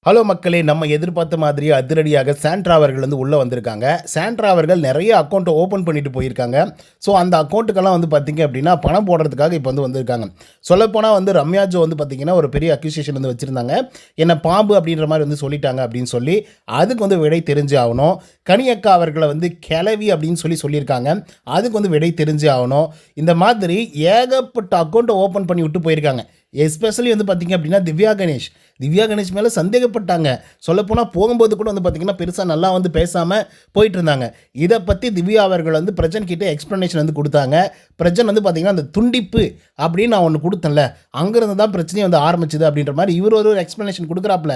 Hello மக்களே! நம்ம எதிர்பார்த்த மாதிரியே அதிரடியாக சாண்ட்ரா அவர்கள் உள்ள வந்திருக்காங்க. சாண்ட்ரா அவர்கள் நெறைய அக்கவுண்ட் ஓப்பன் பண்ணிட்டு போயிருக்காங்க. ஸோ அந்த அக்கவுண்ட்டுக்கெல்லாம் பார்த்தீங்க அப்டின்னா, பணம் போடுறதுக்காக இப்போ வந்திருக்காங்க. சொல்லப்போனா ரம்யா ஜோ பார்த்தீங்கன்னா, ஒரு பெரிய அக்யூசேஷன் வச்சிருந்தாங்க. என்ன பாம்பு அப்டின்ற மாரி சொல்லிட்டாங்க அப்டின்னு சொல்லி, அதுக்கு விடை தெரிஞ்சே ஆவணும். கனியக்கா அவர்கள கெழவி அப்டின்னு சொல்லியிருக்காங்க. அதுக்கு விடை தெரிஞ்சே ஆவணும். இந்த மாதிரி ஏகப்பட்ட அக்கவுண்ட் ஓப்பன் பண்ணி விட்டு போயிருக்காங்க. எஸ்பெஷலி பார்த்தீங்க அப்டின்னா, திவ்யா கணேஷ் மேல சந்தேகப்பட்டாங்க. சொல்லப்போனால் போகும்போது கூட பார்த்தீங்கன்னா, பெருசா நல்லா பேசாம போயிட்டு இருந்தாங்க. இதை பத்தி திவ்யா அவர்கள் பிரஜன் கிட்ட எக்ஸ்ப்ளனேஷன் குடுத்தாங்க. பிரஜன் பார்த்தீங்கன்னா, அந்த துண்டிப்பு அப்படின்னு நான் ஒன்று கொடுத்தேன்ல, அங்கிருந்து தான் பிரச்சனையே ஆரம்பிச்சது அப்படின்ற மாதிரி இவர் ஒரு எக்ஸ்ப்ளனேஷன் கொடுக்குறாப்புல.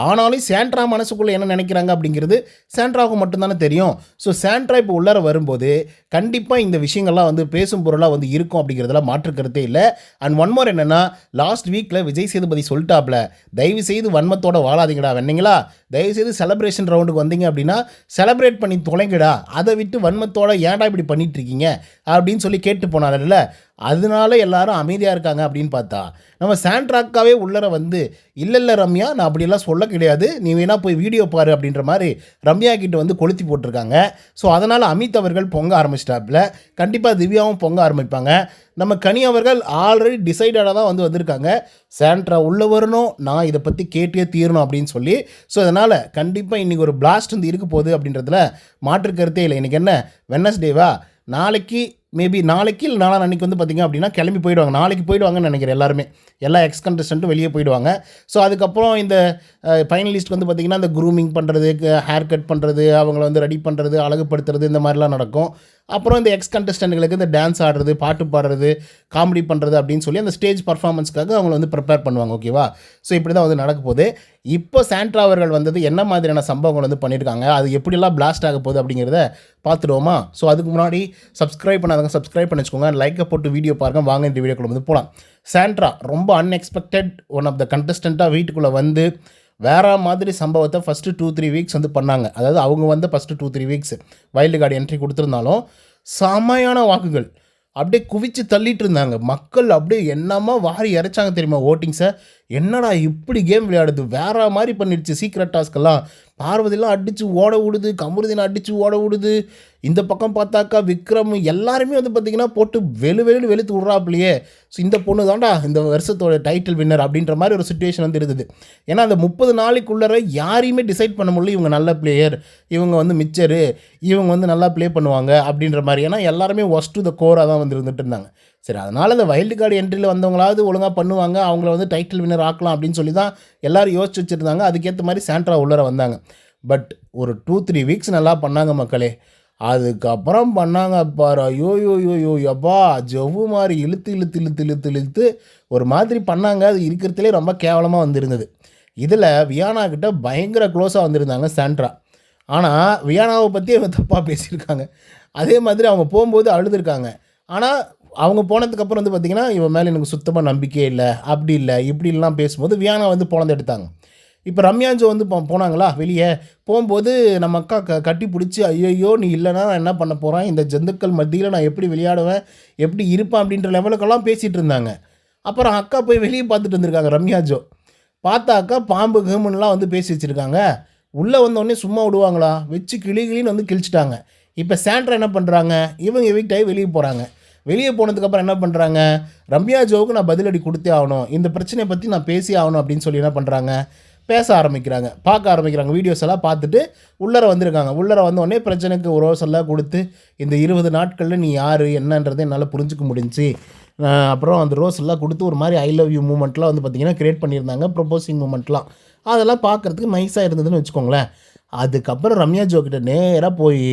ஆனாலும் சாண்ட்ரா மனசுக்குள்ள என்ன நினைக்கிறாங்க அப்படிங்கிறது சாண்ட்ராவுக்கு மட்டும்தானே தெரியும். ஸோ சாண்ட்ரா இப்போ உள்ளார வரும்போது கண்டிப்பாக இந்த விஷயங்கள்லாம் பேசும் பொருளாக இருக்கும் அப்படிங்கிறதுல மாற்று கருத்தே இல்லை. அண்ட் ஒன் மோர் என்னன்னா, லாஸ்ட் வீக்கில் விஜய் சேதுபதி சொல்லிட்டாப்ல, தயவு செய்து வன்மத்தோட வாழாதீங்கடா வெண்ணீங்களா, தயவு செய்து செலிப்ரேஷன் ரவுண்டுக்கு வந்தீங்க அப்படின்னா செலிப்ரேட் பண்ணி தொலைங்கடா, அதை விட்டு வன்மத்தோட ஏன்டா இப்படி பண்ணிட்டு இருக்கீங்க அப்படின்னு சொல்லி கேட்டு போனார்ல. அதனால எல்லாரும் அமைதியாக இருக்காங்க அப்படின்னு பார்த்தா, நம்ம சாண்ட்ராக்காவே உள்ளர இல்லை ரம்யா, நான் அப்படியெல்லாம் சொல்ல கிடையாது, நீ வேணா போய் வீடியோ பாரு அப்படின்ற மாதிரி ரம்யா கிட்ட கொளுத்தி போட்டிருக்காங்க. ஸோ அதனால் அமித் அவர்கள் பொங்க ஆரம்பிச்சிட்டாப்புல. கண்டிப்பாக திவ்யாவும் பொங்க ஆரம்பிப்பாங்க. நம்ம கனி அவர்கள் ஆல்ரெடி டிசைடடாக தான் வந்திருக்காங்க, சாண்ட்ரா உள்ளே வரணும், நான் இதை பற்றி கேட்டே தீரணும் அப்படின்னு சொல்லி. ஸோ அதனால் கண்டிப்பாக இன்றைக்கி ஒரு பிளாஸ்ட் இருக்க போகுது அப்படின்றதுல மாற்று கருத்தே இல்லை. இன்றைக்கி என்ன வெட்னஸ்டேவா, நாளைக்கு மேபி நாளைக்கு இல்லை நாளாக அன்றைக்கி பார்த்திங்க அப்படின்னா கிளம்பி போயிடுவாங்க. நாளைக்கு போயிடுவாங்கன்னு நினைக்கிறேன் எல்லாருமே. எல்லா எக்ஸ் கண்டஸ்டண்ட்டும் வெளியே போயிடுவாங்க. ஸோ அதுக்கப்புறம் இந்த ஃபைனலிஸ்ட் பார்த்திங்கன்னா, இந்த க்ரூமிங் பண்ணுறது, ஹேர் கட் பண்ணுறது, அவங்கள ரெடி பண்ணுறது, அழகுப்படுத்துறது, இந்த மாதிரிலாம் நடக்கும். அப்புறம் இந்த எக்ஸ் கண்டஸ்டண்ட்டுகளுக்கு இந்த டான்ஸ் ஆடுறது, பாட்டு பாடுறது, காமெடி பண்ணுறது அப்படின்னு சொல்லி அந்த ஸ்டேஜ் பர்ஃபார்மன்ஸ்க்காக அவங்க ப்ரிப்பேர் பண்ணுவாங்க. ஓகேவா? ஸோ இப்படி தான் நடக்க போகுது. இப்போ சாண்ட்ரா அவர்கள் என்ன மாதிரியான சம்பவங்கள் பண்ணியிருக்காங்க, அது எப்படிலாம் பிளாஸ்ட் ஆக போகுது அப்படிங்கிறத பார்த்துடுவோமா? ஸோ அதுக்கு முன்னாடி சப்ஸ்கிரைப் பண்ணாதவங்க சப்ஸ்கிரைப் பண்ணி வச்சுக்கோங்க. லைக்கை போட்டு வீடியோ பாருங்கள். வாங்க இந்த வீடியோக்குள்ள போகலாம். சாண்ட்ரா ரொம்ப அன்எக்ஸ்பெக்டட் ஒன் ஆஃப் த கண்டஸ்டண்ட்டாக வீட்டுக்குள்ளே வேறு மாதிரி சம்பவத்தை ஃபஸ்ட்டு 2-3 வீக்ஸ் பண்ணாங்க. அதாவது அவங்க first 2-3 weeks wild card entry கொடுத்துருந்தாலும் செமையான வாக்குகள் அப்படியே குவிச்சு தள்ளிட்டு இருந்தாங்க. மக்கள் அப்படியே என்னமா வாரி இறைச்சாங்க தெரியுமா ஓட்டிங்ஸை. என்னடா இப்படி கேம் விளையாடுது, வேற மாதிரி பண்ணிடுச்சு. சீக்ரெட் டாஸ்க்கெல்லாம் பார்வதிலாம் அடித்து ஓட விடுது, கமருதீனை அடித்து ஓட விடுது. இந்த பக்கம் பார்த்தாக்கா விக்ரம் எல்லாருமே பார்த்திங்கன்னா போட்டு வெளுன்னு வெளுத்து விட்றாப்புலையே. ஸோ இந்த பொண்ணு தான்டா இந்த வருஷத்தோட டைட்டில் வின்னர் அப்படின்ற மாதிரி ஒரு சுச்சுவேஷன் இருக்குது. ஏன்னா அந்த 30 நாளைக்குள்ளே யாரையுமே டிசைட் பண்ண முடியல, இவங்க நல்ல பிளேயர், இவங்க மிச்சரு, இவங்க நல்லா ப்ளே பண்ணுவாங்க அப்படின்ற மாதிரி. ஏன்னா எல்லாருமே ஒஸ்ட் டு த கோராக தான் இருந்துட்டு இருந்தாங்க. சரி, அதனால் அந்த வைல்டு கார்டு என்ட்ரியில் வந்தவங்களாவது ஒழுங்காக பண்ணுவாங்க, அவங்கள டைட்டில் வின்னர் ஆக்கலாம் அப்படின்னு சொல்லி தான் எல்லோரும் யோசிச்சு வச்சுருந்தாங்க. அதுக்கேற்ற மாதிரி சாண்ட்ரா உள்ளர வந்தாங்க. பட் ஒரு 2-3 வீக்ஸ் நல்லா பண்ணாங்க மக்களே. அதுக்கப்புறம் பண்ணாங்க பாரு, ஐயோ எப்பா, ஜவ்வு மாதிரி இழுத்து ஒரு மாதிரி பண்ணாங்க. அது இருக்கிறதுலே ரொம்ப கேவலமாக வந்திருந்தது. இதில் வியானா கிட்ட பயங்கர க்ளோஸாக வந்திருந்தாங்க சாண்ட்ரா. ஆனால் வியானாவை பற்றி அவங்க தப்பாக பேசியிருக்காங்க. அதே மாதிரி அவங்க போகும்போது அழுதுருக்காங்க. ஆனால் அவங்க போனதுக்கப்புறம் பார்த்திங்கன்னா, இவன் மேலே எனக்கு சுத்தமாக நம்பிக்கையே இல்லை, அப்படி இல்லை இப்படிலாம் பேசும்போது வியானா பொழந்து எடுத்தாங்க. இப்போ ரம்யா ஜோ போனாங்களா வெளியே, போகும்போது நம்ம அக்கா கட்டி பிடிச்சி, ஐயோ நீ இல்லைனா நான் என்ன பண்ண போகிறேன், இந்த ஜந்துக்கள் மத்தியில் நான் எப்படி விளையாடுவேன், எப்படி இருப்பேன் அப்படின்ற லெவலுக்கெல்லாம் பேசிகிட்டு இருந்தாங்க. அப்புறம் அக்கா போய் வெளியே பார்த்துட்டு வந்திருக்காங்க ரம்யா ஜோ. பார்த்தாக்கா பாம்பு கேமுன்னெலாம் பேசி வச்சுருக்காங்க. உள்ளே வந்தோடனே சும்மா விடுவாங்களா, வச்சு கிளின்னு கிழிச்சிட்டாங்க. இப்போ சாண்ட்ரா என்ன பண்ணுறாங்க, இவங்க எவிக்ட் ஆகி வெளியே போகிறாங்க. வெளியே போனதுக்கப்புறம் என்ன பண்ணுறாங்க, ரம்யா ஜோவுக்கு நான் பதிலடி கொடுத்தே ஆகணும், இந்த பிரச்சனையை பற்றி நான் பேசி ஆகணும் அப்படின்னு சொல்லி என்ன பண்ணுறாங்க, பேச ஆரம்பிக்கிறாங்க, பார்க்க ஆரம்பிக்கிறாங்க. வீடியோஸ் எல்லாம் பார்த்துட்டு உள்ளர வந்திருக்காங்க. உள்ளர வந்தோடனே பிரச்சனைக்கு ஒரு ரோஸ் எல்லாம் கொடுத்து, இந்த 20 நாட்களில் நீ யார் என்னன்றதை என்னால் புரிஞ்சிக்க முடிஞ்சு, அப்புறம் அந்த ரோஸ் எல்லாம் கொடுத்து ஒரு மாதிரி ஐ லவ் யூ மூமெண்ட்லாம் பார்த்திங்கன்னா க்ரியேட் பண்ணியிருந்தாங்க, ப்ரொப்போசிங் மூமெண்ட்லாம். அதெல்லாம் பார்க்குறதுக்கு நைஸாக இருந்ததுன்னு வச்சுக்கோங்களேன். அதுக்கப்புறம் ரம்யா ஜோ கிட்ட நேராக போய்,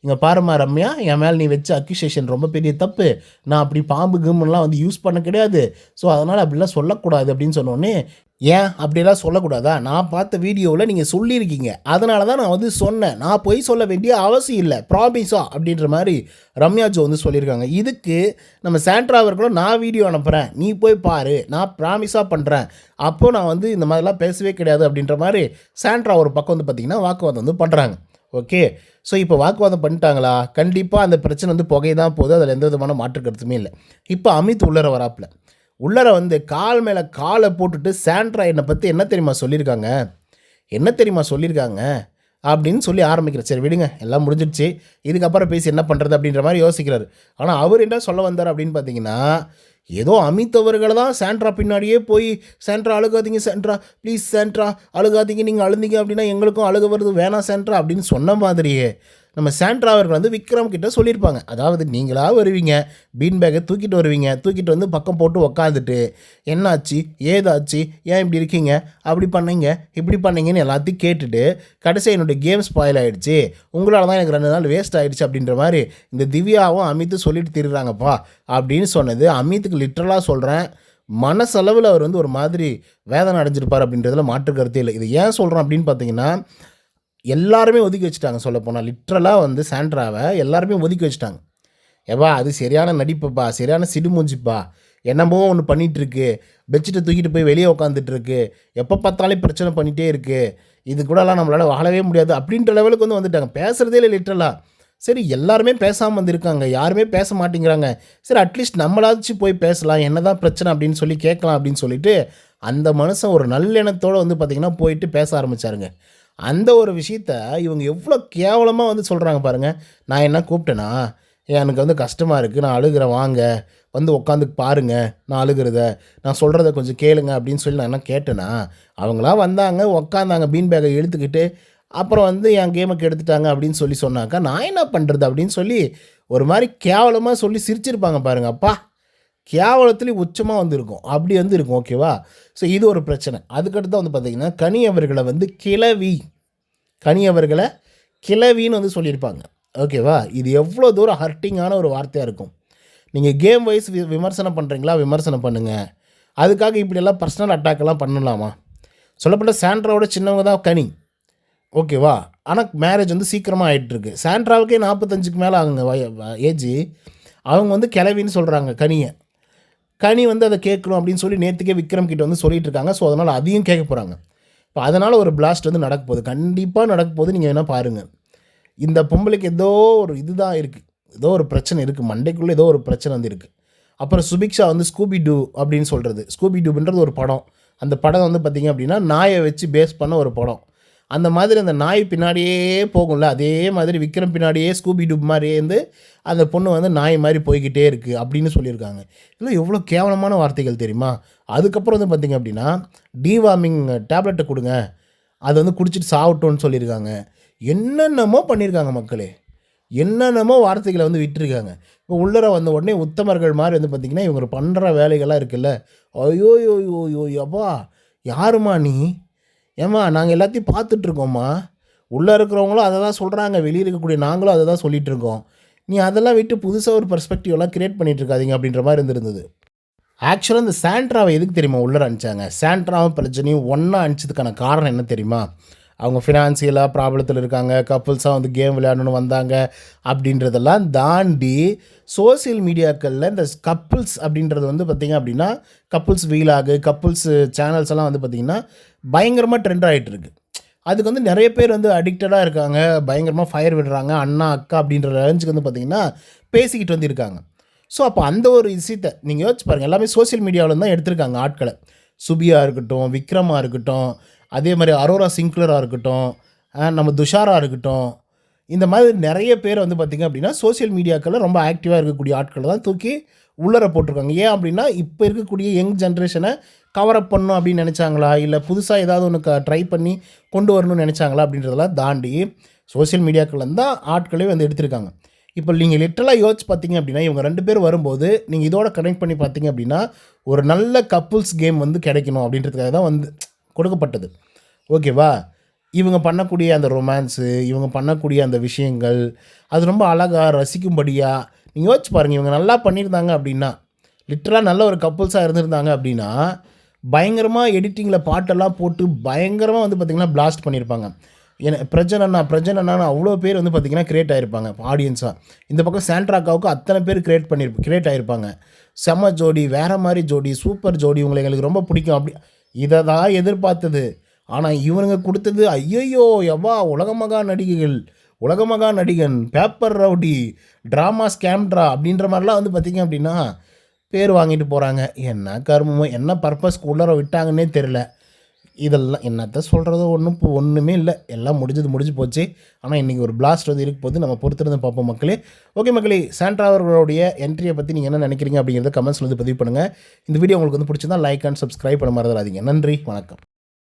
இங்கே பாருமா ரம்யா, என் மேலே நீ வச்ச அக்யூசேஷன் ரொம்ப பெரிய தப்பு, நான் அப்படி பாம்பு கிம்லாம் யூஸ் பண்ண கிடையாது, ஸோ அதனால் அப்படிலாம் சொல்லக்கூடாது அப்படின்னு சொன்னோடனே, ஏன் அப்படியெல்லாம் சொல்லக்கூடாதா, நான் பார்த்த வீடியோவில் நீங்கள் சொல்லியிருக்கீங்க, அதனால தான் நான் சொன்னேன், நான் போய் சொல்ல வேண்டிய அவசியம் இல்லை, ப்ராமிஸா அப்படின்ற மாதிரி ரம்யா ஜோ சொல்லியிருக்காங்க. இதுக்கு நம்ம சாண்ட்ரா அவர்களும், நான் வீடியோ அனுப்புகிறேன், நீ போய் பாரு, நான் ப்ராமிஸாக பண்ணுறேன், அப்போது நான் இந்த மாதிரிலாம் பேசவே கிடையாது அப்படின்ற மாதிரி சாண்ட்ரா ஒரு பக்கம் பார்த்திங்கன்னா வாக்குவாதம் பண்ணுறாங்க. ஓகே, ஸோ இப்போ வாக்குவாதம் பண்ணிட்டாங்களா, கண்டிப்பாக அந்த பிரச்சனை புகை தான் போகுது, அதில் எந்த விதமான மாற்று கருத்துமே இல்லை. இப்போ அமித் உள்ளர வராப்பில், உள்ளர கால் மேலே காலை போட்டுட்டு சாண்ட்ரா என்னை பற்றி என்ன தெரியுமா சொல்லியிருக்காங்க, என்ன தெரியுமா சொல்லியிருக்காங்க அப்படின்னு சொல்லி ஆரம்பிக்கிறார். சரி விடுங்க, எல்லாம் முடிஞ்சிடுச்சு, இதுக்கப்புறம் பேசி என்ன பண்ணுறது அப்படின்ற மாதிரி யோசிக்கிறாரு. ஆனால் அவர் என்ன சொல்ல வந்தார் அப்படின்னு பார்த்தீங்கன்னா, ஏதோ அமித் அவர்களை தான் சாண்ட்ரா பின்னாடியே போய், சாண்ட்ரா அழுகாதீங்க, சாண்ட்ரா ப்ளீஸ், சாண்ட்ரா அழுகாதீங்க, நீங்கள் அழுந்தீங்க அப்படின்னா எங்களுக்கும் அழுக வருது, வேணாம் சாண்ட்ரா அப்படின்னு சொன்ன மாதிரியே நம்ம சாண்ட்ரா அவர்கள் வந்து விக்ரம் கிட்ட சொல்லியிருப்பாங்க. அதாவது நீங்களாக வருவீங்க, பீன் பேக்கை தூக்கிட்டு வருவீங்க, தூக்கிட்டு வந்து பக்கம் போட்டு உக்காந்துட்டு என்னாச்சு ஏதாச்சு, ஏன் இப்படி இருக்கீங்க, அப்படி பண்ணீங்க இப்படி பண்ணீங்கன்னு எல்லாத்தையும் கேட்டுட்டு கடைசி என்னுடைய கேம் ஸ்பாயில் ஆகிடுச்சு, உங்களால் தான் எனக்கு 2 நாள் வேஸ்ட் ஆகிடுச்சு அப்படின்ற மாதிரி இந்த திவ்யாவும் அமித்தும் சொல்லிட்டு திரிறாங்கப்பா அப்படின்னு சொன்னது. அமித்துக்கு லிட்ரலாக சொல்கிறேன், மனசளவில் அவர் வந்து ஒரு மாதிரி வேதனை அடைஞ்சிருப்பார் அப்படின்றதுல மாற்று கருத்தே இல்லை. இது ஏன் சொல்கிறேன் அப்படின்னு பார்த்தீங்கன்னா, எல்லாருமே ஒதுக்கி வச்சுட்டாங்க. சொல்லப்போனால் லிட்ரலாக வந்து சாண்ட்ராவை எல்லாருமே ஒதுக்கி வச்சுட்டாங்க. ஏப்பா அது சரியான நடிப்புப்பா, சரியான சிடுமூஞ்சிப்பா, என்னமோ ஒன்று பண்ணிகிட்ருக்கு, பெட்ஷீட்டை தூக்கிட்டு போய் வெளியே உட்காந்துட்ருக்கு, எப்போ பார்த்தாலும் பிரச்சனை பண்ணிகிட்டே இருக்குது, இது கூடலாம் நம்மளால் வாழவே முடியாது அப்படின்ற லெவலுக்கு வந்து வந்துட்டாங்க. பேசுகிறதே இல்லை லிட்ரலாக. சரி எல்லாருமே பேசாமல் வந்திருக்காங்க, யாருமே பேச மாட்டேங்கிறாங்க, சரி அட்லீஸ்ட் நம்மளாச்சும் போய் பேசலாம், என்ன தான் பிரச்சனை அப்படின்னு சொல்லி கேட்கலாம் அப்படின்னு சொல்லிட்டு அந்த மனுஷன் ஒரு நல்லெண்ணத்தோடு வந்து பார்த்திங்கன்னா போயிட்டு பேச ஆரம்பித்தாருங்க. அந்த ஒரு விஷயத்த இவங்க எவ்வளோ கேவலமாக வந்து சொல்கிறாங்க பாருங்கள். நான் என்ன கூப்பிட்டேனா, எனக்கு வந்து கஷ்டமாக இருக்குது, நான் அழுகிறேன், வாங்க வந்து உட்காந்து பாருங்கள் நான் அழுகிறத, நான் சொல்கிறத கொஞ்சம் கேளுங்க அப்படின்னு சொல்லி நான் என்ன கேட்டேனா, அவங்களா வந்தாங்க உட்காந்தாங்க பீன் பேக்கை எடுத்துக்கிட்டு, அப்புறம் வந்து என் கேமுக்கு எடுத்துட்டாங்க அப்படின்னு சொல்லி சொன்னாக்கா நான் என்ன பண்ணுறது அப்படின்னு சொல்லி ஒரு மாதிரி கேவலமாக சொல்லி சிரிச்சிருப்பாங்க பாருங்கள். அப்பா கேவலத்துலேயும் உச்சமாக வந்து இருக்கும், அப்படி வந்து இருக்கும். ஓகேவா? ஸோ இது ஒரு பிரச்சனை. அதுக்கடுத்து வந்து பார்த்திங்கன்னா கனி அவர்களை வந்து கிளவி, கனி அவர்களை கிளவின்னு வந்து சொல்லியிருப்பாங்க. ஓகேவா? இது எவ்வளோ தூரம் ஹர்ட்டிங்கான ஒரு வார்த்தையாக இருக்கும். நீங்கள் கேம் வைஸ் விமர்சனம் பண்ணுறீங்களா, விமர்சனம் பண்ணுங்கள், அதுக்காக இப்படியெல்லாம் பர்சனல் அட்டாக்கெல்லாம் பண்ணலாமா? சொல்லப்பட்ட சாண்ட்ராவோட சின்னவங்க தான் கனி. ஓகேவா? ஆனால் மேரேஜ் வந்து சீக்கிரமாக ஆகிட்டுருக்கு. சாண்ட்ராவுக்கே 45க்கு மேலே ஆகுங்க ஏஜ். அவங்க வந்து கிளவின்னு சொல்கிறாங்க கனியை. கனி வந்து அதை கேட்கணும் அப்படின்னு சொல்லி நேற்றுக்கே விக்ரம் கிட்ட வந்து சொல்லிகிட்டு இருக்காங்க. ஸோ அதனால் அதையும் கேட்க போகிறாங்க. இப்போ அதனால் ஒரு பிளாஸ்ட் வந்து நடக்க போகுது, கண்டிப்பாக நடக்க போகுது. நீங்கள் வேணால் பாருங்கள். இந்த பொம்பளைக்கு ஏதோ ஒரு இதுதான் இருக்குது, ஏதோ ஒரு பிரச்சனை இருக்குது, மண்டைக்குள்ளே ஏதோ ஒரு பிரச்சனை வந்து இருக்குது. அப்புறம் சுபிக்ஷா வந்து ஸ்கூபி டூ அப்படின்னு சொல்கிறது, ஸ்கூபி டூப்ன்றது ஒரு படம். அந்த படம் வந்து பார்த்திங்க அப்படின்னா நாயை வச்சு பேஸ் பண்ண ஒரு படம். அந்த மாதிரி அந்த நாய் பின்னாடியே போகும்ல, அதே மாதிரி விக்ரம் பின்னாடியே ஸ்கூபி டூப் மாதிரியே இருந்து அந்த பொண்ணு வந்து நாய் மாதிரி போய்கிட்டே இருக்குது அப்படின்னு சொல்லியிருக்காங்க. இல்லை எவ்வளோ கேவலமான வார்த்தைகள் தெரியுமா? அதுக்கப்புறம் வந்து பார்த்திங்க அப்படின்னா டிவார்மிங் டேப்லெட்டை கொடுங்க, அதை வந்து குடிச்சிட்டு சாப்பிட்டோன்னு சொல்லியிருக்காங்க. என்னென்னமோ பண்ணியிருக்காங்க மக்களே, என்னென்னமோ வார்த்தைகளை வந்து விட்டுருக்காங்க. இப்போ உள்ளர வந்த உடனே உத்தமர்கள் மாதிரி வந்து பார்த்திங்கன்னா இவங்க பண்ணுற வேலைகள்லாம் இருக்குல்ல, ஐயோ யோ யோ யோ யப்பா, யாருமா நீ? ஏம்மா நாங்கள் எல்லாத்தையும் பார்த்துட்ருக்கோம்மா, உள்ளே இருக்கிறவங்களும் அதை தான் சொல்கிறாங்க, வெளியே இருக்கக்கூடிய நாங்களும் அதை தான் சொல்லிகிட்டு இருக்கோம். நீ அதெல்லாம் விட்டு புதுசாக ஒரு பெர்ஸ்பெக்டிவெல்லாம் க்ரியேட் பண்ணிகிட்டு இருக்காதீங்க அப்படின்ற மாதிரி இருந்திருந்தது. ஆக்சுவலாக இந்த சாண்ட்ராவை எதுக்கு தெரியுமா உள்ளே அனுப்பிச்சாங்க? சாண்ட்ராவும் பிரச்சனையும் ஒன்றா அனுப்பிச்சதுக்கான காரணம் என்ன தெரியுமா? அவங்க ஃபினான்சியலாக ப்ராப்ளத்தில் இருக்காங்க, கப்புள்ஸாக வந்து கேம் விளையாடணுன்னு வந்தாங்க அப்படின்றதெல்லாம் தாண்டி சோசியல் மீடியாக்களில் இந்த கப்புள்ஸ் அப்படின்றது வந்து பார்த்திங்க அப்படின்னா கப்புள்ஸ் வீலாகு, கப்புள்ஸ் சேனல்ஸ் எல்லாம் வந்து பார்த்திங்கன்னா பயங்கரமாக ட்ரெண்ட் ஆகிட்டு இருக்கு. அதுக்கு வந்து நிறைய பேர் வந்து அடிக்டடாக இருக்காங்க, பயங்கரமாக ஃபயர் விடுறாங்க, அண்ணா அக்கா அப்படின்ற ரேஞ்சுக்கு வந்து பார்த்திங்கன்னா பேசிக்கிட்டு வந்து இருக்காங்க. ஸோ அப்போ அந்த ஒரு விஷயத்தை நீங்கள் யோசிச்சு பாருங்கள், எல்லாமே சோசியல் மீடியாவில் தான் எடுத்திருக்காங்க ஆட்களை. சுபியாக இருக்கட்டும், விக்ரமாக இருக்கட்டும், அதே மாதிரி அரோரா சிங்க்லராக இருக்கட்டும், நம்ம துஷாராக இருக்கட்டும், இந்த மாதிரி நிறைய பேர் வந்து பார்த்திங்க அப்படின்னா சோசியல் மீடியாக்களில் ரொம்ப ஆக்டிவாக இருக்கக்கூடிய ஆட்களை தான் தூக்கி உள்ளர போட்டிருக்காங்க. ஏன் அப்படின்னா இப்போ இருக்கக்கூடிய யங் ஜென்ரேஷனை கவரப் பண்ணணும் அப்படின்னு நினச்சாங்களா, இல்லை புதுசாக ஏதாவது ஒன்று ட்ரை பண்ணி கொண்டு வரணும்னு நினச்சாங்களா அப்படின்றதெல்லாம் தாண்டி சோசியல் மீடியாக்கள் தான் ஆட்களே வந்து எடுத்திருக்காங்க. இப்போ நீங்கள் லிட்டரலாக யோசிச்சு பார்த்தீங்க அப்படின்னா இவங்க 2 பேர் வரும்போது நீங்கள் இதோட கனெக்ட் பண்ணி பார்த்தீங்க அப்படின்னா ஒரு நல்ல கப்புள்ஸ் கேம் வந்து கிடைக்கணும் அப்படின்றதுக்காக தான் வந்து கொடுக்கப்பட்டது. ஓகேவா? இவங்க பண்ணக்கூடிய அந்த ரொமான்ஸு, இவங்க பண்ணக்கூடிய அந்த விஷயங்கள், அது ரொம்ப அழகாக ரசிக்கும்படியாக நீங்கள் யோசிச்சு பாருங்கள். இவங்க நல்லா பண்ணியிருந்தாங்க அப்படின்னா, லிட்டரலாக நல்ல ஒரு கப்புள்ஸாக இருந்திருந்தாங்க அப்படின்னா பயங்கரமாக எடிட்டிங்கில் பாட்டெல்லாம் போட்டு பயங்கரமாக வந்து பார்த்திங்கன்னா பிளாஸ்ட் பண்ணியிருப்பாங்க. ஏன்னா பிரஜன் அண்ணான்னு அவ்வளோ பேர் வந்து பார்த்திங்கன்னா கிரியேட் ஆகிருப்பாங்க ஆடியன்ஸாக. இந்த பக்கம் சாண்ட்ராக்காவுக்கு அத்தனை பேர் கிரியேட் ஆகிருப்பாங்க. செம்ம ஜோடி, வேறு மாதிரி ஜோடி, சூப்பர் ஜோடி, உங்களை எங்களுக்கு ரொம்ப பிடிக்கும் அப்படி இதை தான் எதிர்பார்த்தது. ஆனால் இவனுங்க கொடுத்தது ஐயையோ எவ்வா உலகமகா நடிகன், பேப்பர் ரவுடி, ட்ராமா ஸ்கேம்ட்ரா அப்படின்ற மாதிரிலாம் வந்து பார்த்திங்க அப்படின்னா பேர் வாங்கிட்டு போகிறாங்க. என்ன கர்மமோ, என்ன பர்பஸ்க்கு உள்ளர விட்டாங்கன்னே தெரில. இதெல்லாம் என்னத்த சொல்கிறது, ஒன்றுமே இல்லை. எல்லாம் முடிஞ்சு போச்சு. ஆனால் இன்றைக்கி ஒரு பிளாஸ்ட் வந்து இருக்க போது, நம்ம பொறுத்திருந்து பார்ப்போம் மக்களே. ஓகே மக்களே, சாண்ட்ரா அவர்களுடைய என்ட்ரியை பற்றி நீங்கள் என்ன நினைக்கிறீங்க அப்படிங்கிறத கமெண்ட்ஸில் வந்து பதிவு பண்ணுங்கள். இந்த வீடியோ உங்களுக்கு வந்து பிடிச்சிருந்தா லைக் அண்ட் சப்ஸ்கிரைப் பண்ண மறந்துடாதீங்க. நன்றி, வணக்கம்.